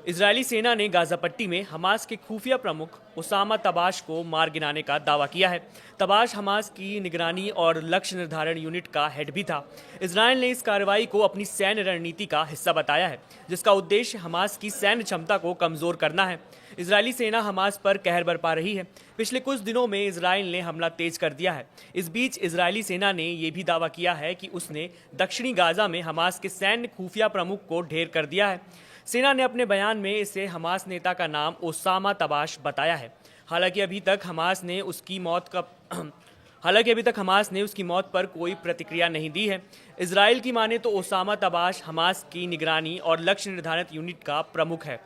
Israeli सेना ने Gaza पट्टी में हमास के खुफिया प्रमुख उसामा तबाश को मार गिराने का दावा किया है। तबाश हमास की निगरानी और लक्ष्य निर्धारण यूनिट का हेड भी था। इजरायल ने इस कार्रवाई को अपनी सैन्य रणनीति का हिस्सा बताया है, जिसका उद्देश्य हमास की सैन्य क्षमता को कमजोर करना है। इजरायली सेना हमास पर कहर बरपा रही है। पिछले कुछ दिनों में इजरायल ने हमला तेज कर दिया है। इस बीच इजरायली सेना ने यह भी दावा किया है कि उसने दक्षिणी गाजा में हमास के सैन्य खुफिया प्रमुख को ढेर कर दिया है। सेना ने अपने बयान में इसे हमास नेता का नाम ओसामा तबाश बताया है। हालांकि अभी तक हमास ने उसकी मौत पर कोई प्रतिक्रिया नहीं दी है। इजराइल की माने तो ओसामा तबाश हमास की निगरानी और लक्ष्य निर्धारित यूनिट का प्रमुख है।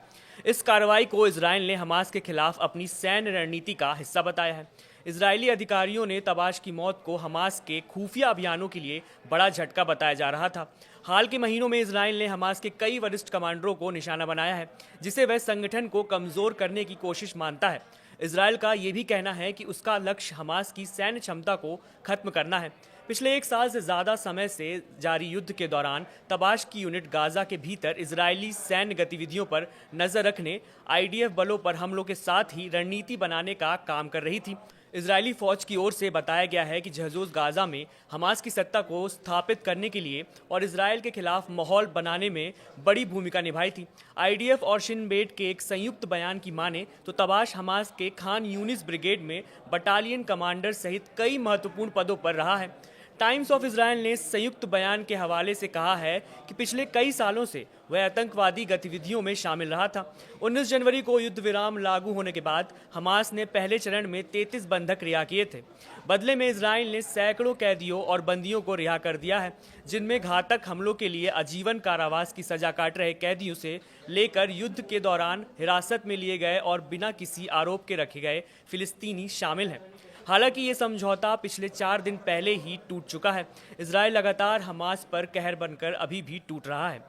इस कार्रवाई को इजराइल ने हमास के खिलाफ अपनी सैन्य रणनीति का हिस्सा बताया है। इजरायली अधिकारियों ने तबाश की मौत को हमास के खुफिया अभियानों के लिए बड़ा झटका बताया जा रहा था। हाल के महीनों में इजराइल ने हमास के कई वरिष्ठ कमांडरों को निशाना बनाया है, जिसे वह संगठन को कमजोर करने की कोशिश मानता है। इजराइल का यह भी कहना है कि उसका लक्ष्य हमास की सैन्य क्षमता को खत्म करना है। पिछले एक साल से ज़्यादा समय से जारी युद्ध के दौरान तबाश की यूनिट गाजा के भीतर इजरायली सैन्य गतिविधियों पर नजर रखने, आईडीएफ बलों पर हमलों के साथ ही रणनीति बनाने का काम कर रही थी। इजरायली फौज की ओर से बताया गया है कि जहजोज गाजा में हमास की सत्ता को स्थापित करने के लिए और इजरायल के खिलाफ माहौल बनाने में बड़ी भूमिका निभाई थी। आईडीएफ और शिन बेट के एक संयुक्त बयान की माने तो तबाश हमास के खान यूनिस ब्रिगेड में बटालियन कमांडर सहित कई महत्वपूर्ण पदों पर रहा है। टाइम्स ऑफ इजरायल ने संयुक्त बयान के हवाले से कहा है कि पिछले कई सालों से वह आतंकवादी गतिविधियों में शामिल रहा था। 19 जनवरी को युद्ध विराम लागू होने के बाद हमास ने पहले चरण में 33 बंधक रिहा किए थे। बदले में इजरायल ने सैकड़ों कैदियों और बंदियों को रिहा कर दिया है, जिनमें घातक हमलों के लिए आजीवन कारावास की सजा काट रहे कैदियों से लेकर युद्ध के दौरान हिरासत में लिए गए और बिना किसी आरोप के रखे गए फिलिस्तीनी शामिल हैं। हालांकि ये समझौता पिछले 4 दिन पहले ही टूट चुका है। इजरायल लगातार हमास पर कहर बनकर अभी भी टूट रहा है।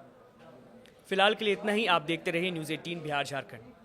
फिलहाल के लिए इतना ही। आप देखते रहिए न्यूज़ 18 बिहार झारखंड।